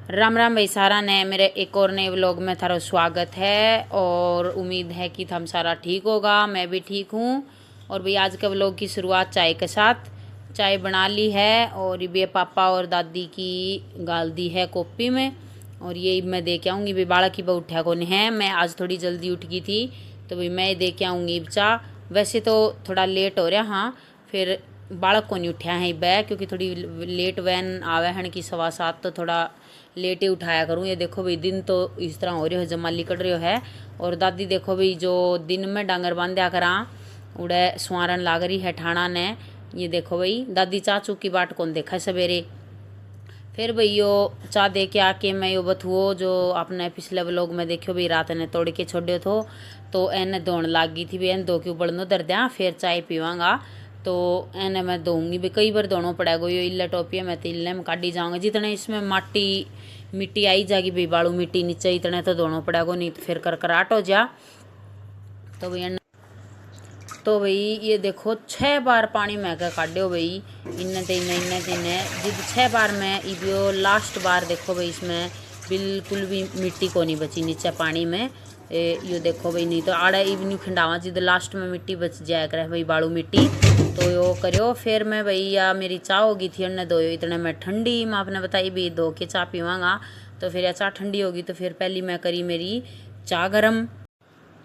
राम राम भाई सारा ने मेरे एक और नए व्लॉग में थारा स्वागत है। और उम्मीद है कि थम सारा ठीक होगा, मैं भी ठीक हूँ। और भाई आज का व्लॉग की शुरुआत चाय के साथ। चाय बना ली है और ये पापा और दादी की गाल दी है कॉपी में। और ये मैं दे के आऊँगी भाई, बाड़ा की बहु उठा कौन है। मैं आज थोड़ी जल्दी उठ गई थी तो भाई मैं दे के आऊँगी चाह। वैसे तो थोड़ा लेट हो रहा, हाँ फिर बालक को नहीं उठाया है बै, क्योंकि थोड़ी लेट वैन आवे हैं कि 7:15 तो थोड़ा लेट ही उठाया करूँ। ये देखो भाई दिन तो इस तरह हो रही हो, जमा लिकड़ रही है। और दादी देखो भाई जो दिन में डांगर बांध्या करा उड़े सुहारन लाग रही है ठाणा ने। ये देखो भाई दादी चाचू की बाट कौन देखा सवेरे। फिर भाई यो चाह दे के आके मैं यो बथुओ जो आपने पिछले व्लॉग में देखो भाई रात ने तोड़ के छोड़ो थो, तो एने धोन लाग गई थी भाई। एन धो के उबलनो दर दिया, फिर चाय पीवांगा तो एने मैं धोऊंगी भाई। कई बार धोना पड़ेगा यो इल्ला टोपिया में, तो इल्ले में काटी जाऊँगा। जितने इसमें मिट्टी आई जाएगी भाई, बालू मिट्टी नीचे इतने तो धोना पड़ेगा, नहीं तो फिर करकराट हो जा। तो भाई ये देखो 6 बार पानी में का काटो भाई, इन्ने जिद 6 बार में इबियो लास्ट बार देखो भाई इसमें बिल्कुल भी मिट्टी को नहीं बची नीचे पानी में। यो देखो भाई, नहीं तो आड़ा इवन्यू खिंडावा जिद लास्ट में मिट्टी बच जाया करे भाई, बालू मिट्टी। तो यो करो फिर मैं भाई या मेरी चाय होगी थी अन्य दो इतने में ठंडी, मैं आपने बताई भी धो के चाय पीवांगा। तो फिर या चाय ठंडी होगी तो फिर पहली मैं करी मेरी चाय गरम।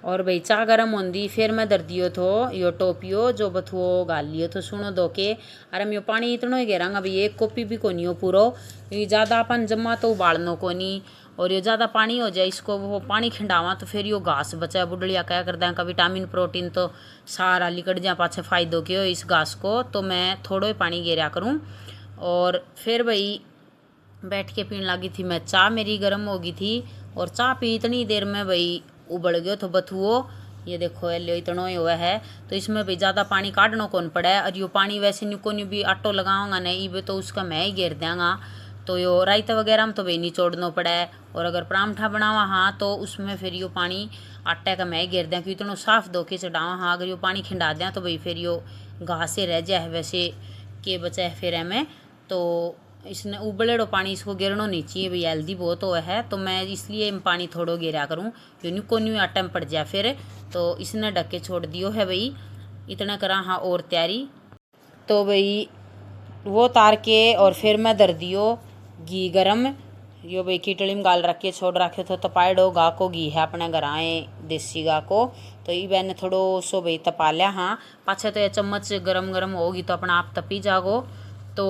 और भाई चाह गरम होंगी फिर मैं दर दियो थो यो टोपियो जो बथुओ गाल लियो थो सुनो दो के। अरे मैं पानी इतना ही घेरांगा भाई, एक कॉपी भी कोनी हो पूरो, ये ज़्यादा अपन जमा तो उबालनो कोनी। और ये ज़्यादा पानी हो जाए इसको वो पानी खिंडावा तो फिर यो घास बचा बुढ़लिया क्या करता है का विटामिन प्रोटीन तो सारा लिकड़ जाए पाछे फायदों के हो इस घास को। तो मैं थोड़ो ही पानी घेरा करूँ। और फिर भाई बैठ के पीने लगी थी मैं चाय, मेरी गर्म हो गई थी। और चाय पी इतनी देर में भाई उबल गयो तो बथुओ। ये देखो लियो इतना ही हुआ है, तो इसमें भी ज़्यादा पानी काटना कौन पड़ा है। और यो पानी वैसे न्यू को न्यू भी आटो लगाऊंगा नहीं इबे तो उसका मैं ही घेर देंगा। तो यो रायता वगैरह में तो भाई निचोड़ना पड़ा है। और अगर परांठा बनावा हाँ तो उसमें फिर यो पानी आटे का मैं ही घेर दें, क्योंकि इतना साफ धो के चढ़ावा हाँ। अगर यो पानी खिंडा दें तो भाई फिर यो घास से रह जाए वैसे के बचा है फिर हमें। तो इसने उबलेड़ो पानी इसको गिरनो नहीं चाहिए भाई, हेल्दी बहुत हुआ है। तो मैं इसलिए पानी थोड़ो गिरा करूँ यूँ को न्यू आटा में पड़ जाए फिर। तो इसने ढक के छोड़ दियो है भाई, इतना करा हाँ और तैयारी। तो भाई वो तार के और फिर मैं दर दियो घी गरम। यो भाई कीटड़ी में गाल रख के छोड़ रखे तो तपाड़ो गा को घी है अपने घर आए देसी गा को। तो ये मैंने थोड़ो सो भाई तपा लिया हाँ, पाछे तो ये चम्मच गरम गरम होगी तो अपना आप तपी जागो। तो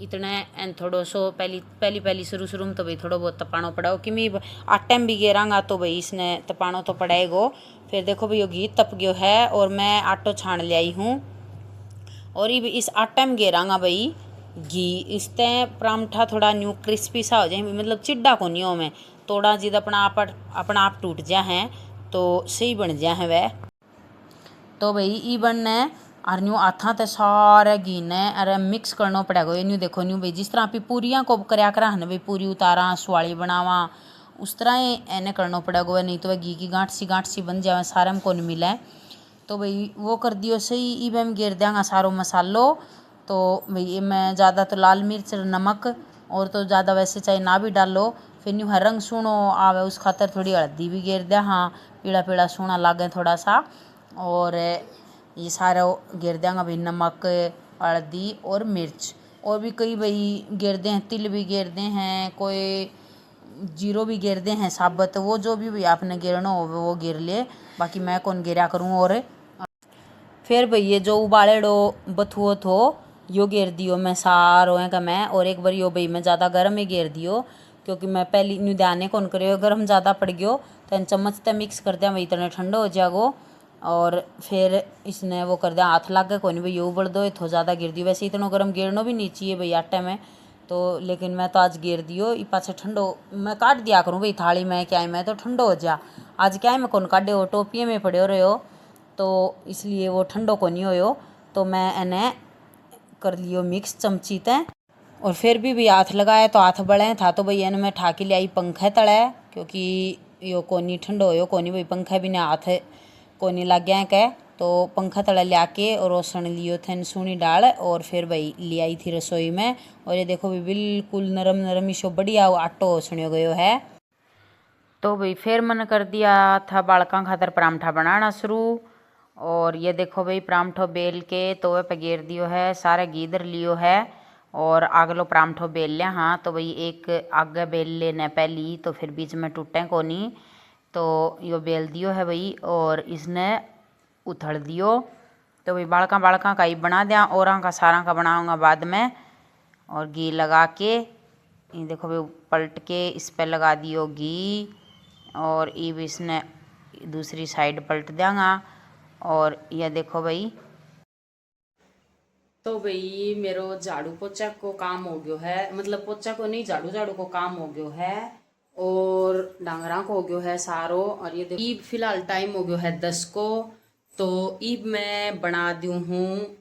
इतना एन थोड़ो सो पहली शुरू में तो भाई थोड़ो बहुत तपानो पड़ाओ कि मैं आटे में भी गेरांगा तो भाई इसने तपानो तो पड़ेगो। फिर देखो भाई यो घी तप गयो है और मैं आटो छान ले आई हूँ। और ये इस आटे में गेरांगा भाई घी, इससे परांठा थोड़ा न्यू क्रिस्पी सा हो जाए, मतलब चिड्डा को नहीं हो में थोड़ा जिद अपना आप टूट जा है तो सही बन जा है वह। तो भाई ई बनने और न्यू आथा ते सारे घी ने अरे मिक्स करना पड़ेगा। न्यू देखो न्यू भाई जिस तरह आप पूरियाँ को करया करा है ना भाई, पूरी उतारा स्वाली बनावा उस तरह ही एने करना पड़ेगा, नहीं तो वह घी की गांठ सी बन जाए सारे में को नहीं मिले। तो भाई वो कर दियो सही। ई मैं गिर देंगा सारो मसालो। तो भाई मैं ज़्यादा तो लाल मिर्च नमक और तो ज़्यादा वैसे चाहे ना भी डालो, फिर न्यू हर रंग सुनो आवे उस खातर थोड़ी हल्दी भी गिर दिया हाँ, पीला पीला सोना लागे थोड़ा सा। और ये सारा गिर देंगे भाई नमक हल्दी और मिर्च। और भी कई भाई गिरते हैं, तिल भी गिरते हैं, कोई जीरो भी गिरते हैं साबत, वो जो भी भाई आपने गिरना हो वो गिर ले, बाकी मैं कौन गिरा करूँ। और फिर भाई ये जो उबालेड़ो बथुओ थो यो गिर दियो मैं सारो है का मैं। और एक बार यो भाई मैं ज़्यादा गर्म ही गिर दियो, क्योंकि मैं पहली न्यू ध्यान कौन करियो गर्म ज़्यादा पड़ गयो तो चम्मच ते मिक्स कर दिया भाई इतना ठंडो हो जाएगो। और फिर इसने वो कर दिया हाथ लाग गए कोई नहीं भाई यो उबल दो तो ज़्यादा गिर दियो। वैसे इतना गर्म गिरनो भी नहीं चाहिए भाई आटे में तो, लेकिन मैं तो आज गिर दियो ये पाछे ठंडो मैं काट दिया करूँ भाई थाली में क्या है मैं तो ठंडो हो जा। आज क्या है मैं कौन काटे हो टोपिए में पड़े रहे हो तो इसलिए वो ठंडो को नहीं हो। तो मैं इन्हें कर लियो मिक्स चमची ते। और फिर भी हाथ लगाया तो हाथ बड़े था तो भाई इन्हें मैं ठाकी ले आई पंखे तले, क्योंकि यो कोनी ठंडो हो कोनी भाई पंखे भी ने हाथ कोनी लग गया कह। तो पंखा तला ले आके और रोसण लियो थे सुनी डाल और फिर भाई ले आई थी रसोई में। और ये देखो भाई बिल्कुल नरम नरम इसो बढ़िया आटो ओसण्यो गयो है। तो भाई फिर मन कर दिया था बालका खातर परांठा बनाना शुरू। और ये देखो भाई परांठो बेल के तवे पे गेर दियो है, सारे घी इधर लियो है और आगलो परांठो बेल लिया। हाँ तो भाई एक आगे बेल लेने पहली तो फिर बीच में टूटे को नहीं, तो यो बेल दियो है भाई और इसने उथड़ दियो। तो भाई बालका बालका का ही बना दिया और का सारा का बनाऊंगा बाद में। और घी लगा के ये देखो भाई पलट के इस पे लगा दियो घी और इब इसने दूसरी साइड पलट देंगा। और यह देखो भाई, तो भाई मेरो झाड़ू पोछा को काम हो गयो है, मतलब पोछा को नहीं झाड़ू झाड़ू को काम हो गयो है और डांगरा को हो गयो है सारो। और ये देखो ईब फिलहाल टाइम हो गयो है 10 को। तो ईब मैं बना दूँ हूँ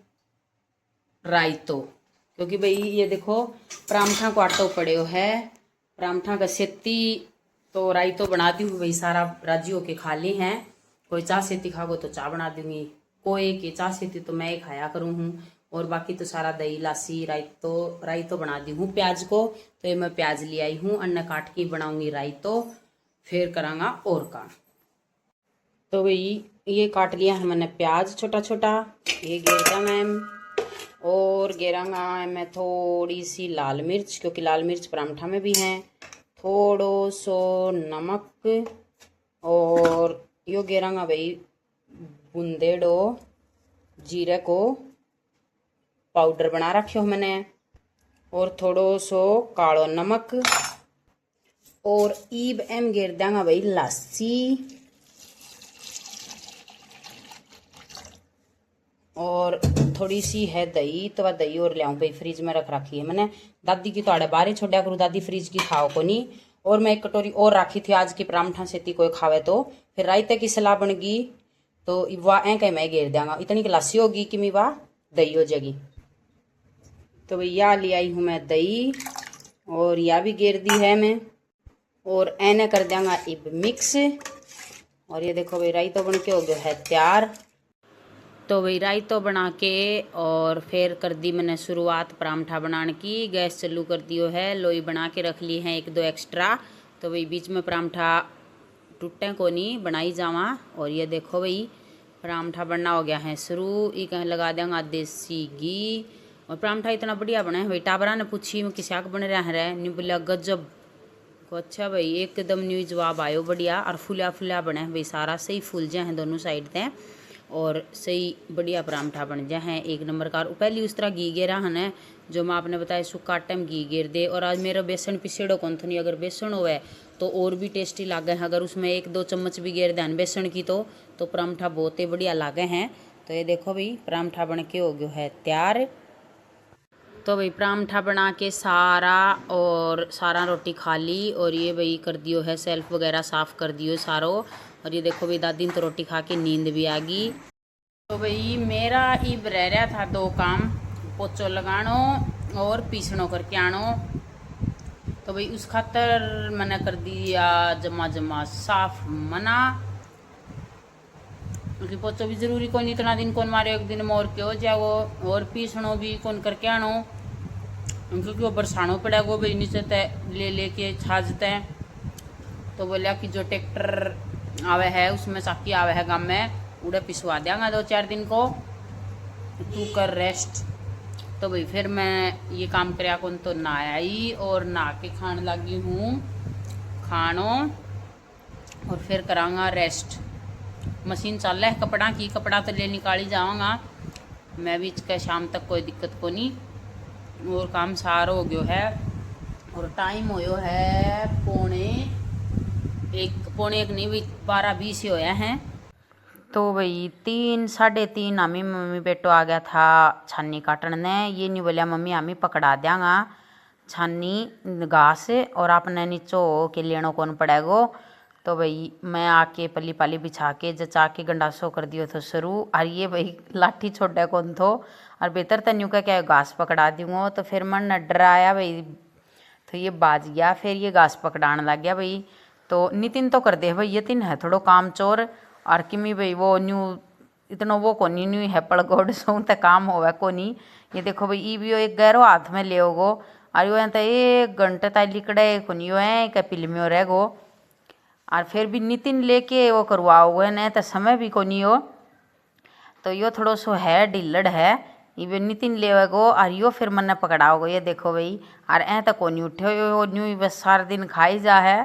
रायतो, क्योंकि भाई ये देखो परांठा को आटो पड़े है, परांठा का सेती तो रायतो बना दी हूँ भाई। सारा राजी होके खा ली हैं, कोई चाह सेती खागो तो चाह बना दूंगी, कोई की चाह सेती तो मैं ही खाया करूँ हूँ। और बाकी तो सारा दही लासी रायतो बना दी हूँ प्याज को। तो ये मैं प्याज ले आई हूँ, अन्य काट के बनाऊंगी रायतो, फिर करांगा और काम। तो भाई ये काट लिया है मैंने प्याज छोटा छोटा, ये घेरता मैम। और घेरांगा मैं थोड़ी सी लाल मिर्च, क्योंकि लाल मिर्च परांठा में भी है, थोड़ो सो नमक। और यो घेरांगा भाई बुंदेड़ो जीरे को पाउडर बना रखियो मैंने, और थोड़ो सो कालो नमक। और ईब एम घेर देंगा भाई लस्सी और थोड़ी सी है दही। तो वह दही और लियाऊं भाई, फ्रिज में रख रखी है मैंने, दादी की तो आड़े बाहर ही छोड़ा करूँ, दादी फ्रिज की खाओ को नहीं। और मैं एक कटोरी और रखी थी आज की परांठा सेती कोई खावे तो। फिर रायते की सलाह बन गई तो वाह ऐ कहीं मैं घेर देंगा, इतनी गिलासी होगी कि मैं वाह दही हो जाएगी। तो भैया ले आई हूँ मैं दही और या भी घेर दी है मैं, और ऐने कर देंगा इब मिक्स। और ये देखो भाई रायतो बन के हो गया है तैयार। तो भाई रायतो बना के और फिर कर दी मैंने शुरुआत परांठा बनाने की। गैस चालू कर दियो है, लोई बना के रख ली है 1-2 एक्स्ट्रा। तो भाई बीच में परांठा टूटे को नहीं बनाई जावा। और ये देखो भाई परांठा बनना हो गया है शुरू। ये कहीं लगा देंगे देसी घी। और परांठा इतना बढ़िया बना है भाई, टाबरा ने पूछी मैं किसी आग बन रहा है नहीं, बोला गजब को। अच्छा भाई एकदम न्यू जवाब आयो बढ़िया, और फुला फुला बने भाई, सारा सही फूल जाए हैं दोनों साइड से और सही बढ़िया परांठा बन जाए हैं एक नंबर का। पहली उस तरह घी गेरा है जो मैं आपने बताया सुखा टाइम घी गेर दे। और आज मेरा बेसन पिसेड़ो कौन थी, अगर बेसन होवे तो और भी टेस्टी लागे हैं। अगर उसमें 1-2 चम्मच भी गेर दें बेसन की तो परांठा बहुत ही बढ़िया लागे हैं। तो ये देखो भाई परांठा बन के हो गया है तैयार। तो भाई परांठा बना के सारा रोटी खा ली। और ये भाई कर दियो है सेल्फ वगैरह साफ़ कर दियो सारो। और ये देखो भाई दादी ने तो रोटी खा के नींद भी आ गई। तो भाई मेरा इब रह रहा था 2 काम, पोचो लगानो और पीसनो करके आनो। तो भाई उस खातर मैंने कर दिया जमा साफ मना, क्योंकि पोचो भी जरूरी कौन इतना दिन कौन मारे, एक दिन मोर के हो जाओ। और पीसनो भी कौन करके आनो, क्योंकि वो बरसानो पड़ेगा भाई नीचे तय लेके छाजते हैं। तो बोलिया कि जो ट्रैक्टर आवे है उसमें साकी आवे है गाँव में, उड़े पिसवा देंगे 2-4 दिन को, तू कर रेस्ट। तो भाई फिर मैं ये काम कराया कौन तो नहा आई और नहा के खाने लगी हूँ खानो, और फिर करांगा रेस्ट। मशीन चल रहा है कपड़ा की, कपड़ा तो ले निकाली जाऊँगा मैं भी इसका शाम तक, कोई दिक्कत को नहीं। और काम सारा हो गयो है और टाइम होयो है 1:45 नहीं भाई 12:20 ही होया है। तो भाई 3-3:30 आमी मम्मी बेटो आ गया था छानी काटने ने। ये नहीं बोलिया मम्मी आमी पकड़ा देंगा छानी घास और आपने नीचो के लेनो कौन पड़ेगो। तो भाई मैं आके पली पाली बिछा के जचा के गंडासो कर दियो तो शुरू। और ये भाई लाठी छोड़ा कौन थो और बेहतर तन्यू का क्या घास पकड़ा दूँगो। तो फिर मन न डराया भाई, तो ये बाज गया, फिर ये घास पकड़ाने लग गया भाई। तो नितिन तो कर दे भाई, यतिन है थोड़ो काम चोर और किमी भाई वो न्यू इतना वो कोनी नहीं है पड़गोड सो तो काम होवे कोनी। ये देखो भाई ई भी एक गैरो हाथ में ले गो और यो तो 1 घंटे तक लिकड़े कोनी यो है क्या फिल्मियो रह गो और फिर भी नितिन लेके वो करवाओगे न तो समय भी कोनी हो तो यो थोड़ो सो है ढिल्लड़ है ये नितिन लेवेगो और यो फिर मन्ने पकड़ाओगे। ये देखो भाई और ऐ तो कोनी उठे यो न्यू बस सारा दिन खाई जा है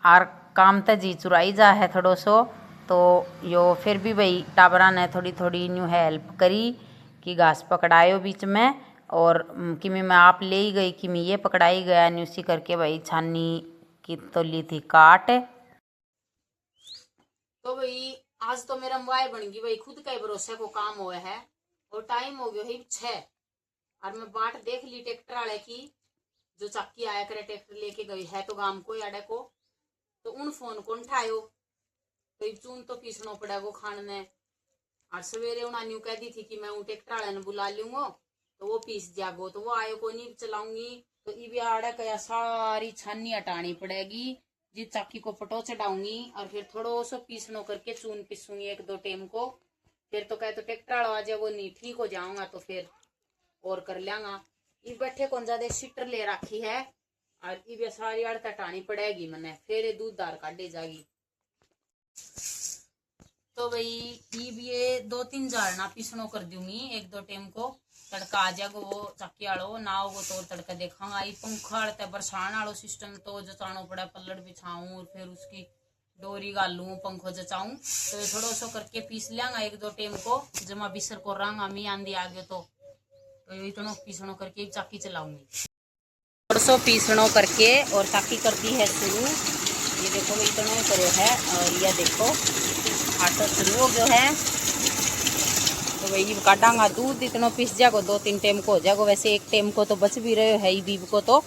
और काम तो जी चुराई जा है थोड़ो सो तो यो फिर भी भाई टाबरा ने थोड़ी थोड़ी न्यू हेल्प करी कि घास पकड़ायो बीच में और किमी मैं आप ले ही गई किमी ये पकड़ाई गया न्यू सी करके भाई छानी की तो ली थी काट। तो भाई आज तो मेरा मोबाइल बन गई भाई खुद का ही भरोसे को काम हुआ है और टाइम हो गया है 6 और मैं बाट देख ली ट्रैक्टर वाले की जो चक्की आया करे ट्रैक्टर लेके गई है तो गांव को याडे को तो उन फोन को उठायो तो चून तो पीसनो पड़ेगो खाने और सवेरे उन्हें न्यू कह दी थी कि मैं उन ट्रैक्टर वाले ने बुला लूंगा तो वो पीस जागो तो वो आयो को नहीं चलाऊंगी तो ये आड़े का सारी छानी हटानी पड़ेगी जी चाकी को पटो चढ़ाऊंगी और फिर थोड़ो सो पीसनो करके चून पीसूंगी 1-2 टेम को फिर तो कहे तो ट्रैक्टर वाला जब वो नहीं ठीक हो जाऊंगा तो फिर और कर लेंगा। ये बैठे कौन ज्यादा सीटर ले रखी है और ये सारी आड़ हटानी पड़ेगी मैंने फिर दूध दार काटे जाएगी। तो भाई ये 2-3 झाड़ना पीसनो कर दूंगी 1-2 टेम को तड़का आ जाएगा वो चक्की आलो ना होगो तो तड़का देखांगा। ये पंखा बरसाने वालो सिस्टम तो जचानो पड़ा पल्लड़ बिछाऊं और फिर उसकी डोरी गालूं पंखो जचाऊं तो थोड़ा सो करके पीस लियांगा 1-2 टेम को जमा बिसर को रंगा मी आंधी आ गयो तो इतना पीसनो करके चाकी चलाऊंगी थोड़ा सो पीसनो करके और चाकी कर दी है शुरू। ये देखो भाई इतना करो है और यह देखो आटा शुरू हो गया है तो भाई काटांगा दूध इतना पीस जाएगा 2-3 टेम को हो जाएगा वैसे 1 टेम को तो बच भी रहे है बीब को तो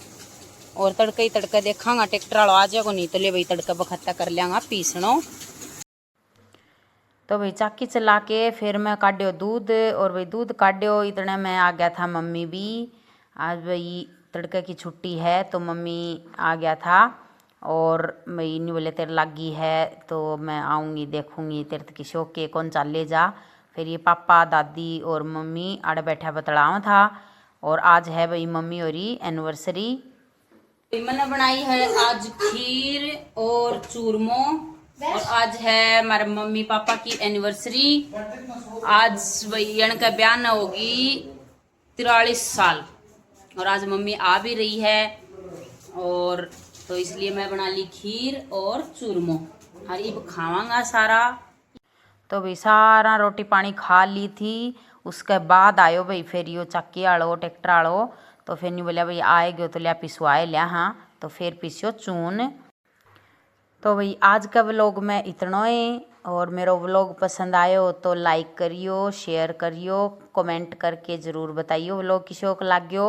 और तड़का ही तड़का देखांगा ट्रैक्टर वाला आ जाएगा नहीं तो ले भाई तड़का बखत्ता कर लियांगा पीसनो। तो भाई चाकी चला के फिर मैं काटियो दूध और भाई दूध काटियो इतने में आ गया था मम्मी भी आज भाई तड़के की छुट्टी है तो मम्मी आ गया था और भाई नहीं बोले तेरे लागी है तो मैं आऊँगी देखूँगी तेरे की शौक के कौन चाल ले जा। फिर ये पापा दादी और मम्मी आड़े बैठा बतलावा था और आज है भाई मम्मी और एनिवर्सरी मैंने बनाई है आज खीर और चूरमो और आज है हमारे मम्मी पापा की एनिवर्सरी। आज भाई का बयान होगी 43 साल और आज मम्मी आ भी रही है और तो इसलिए मैं बना ली खीर और चूरमो और ये खावांगा सारा। तो भाई सारा रोटी पानी खा ली थी उसके बाद आयो भाई फिर यो चक्की आलो ट्रैक्टर आलो तो फिर नहीं बोलिया भाई आए गयो तो लिया पिसवाए लिया हाँ तो फिर पिसियो चून। तो भाई आज का व्लॉग में इतना ही और मेरा व्लॉग पसंद आयो तो लाइक करियो शेयर करियो कमेंट करके ज़रूर बताइयो व्लॉग की शौक लाग्यो।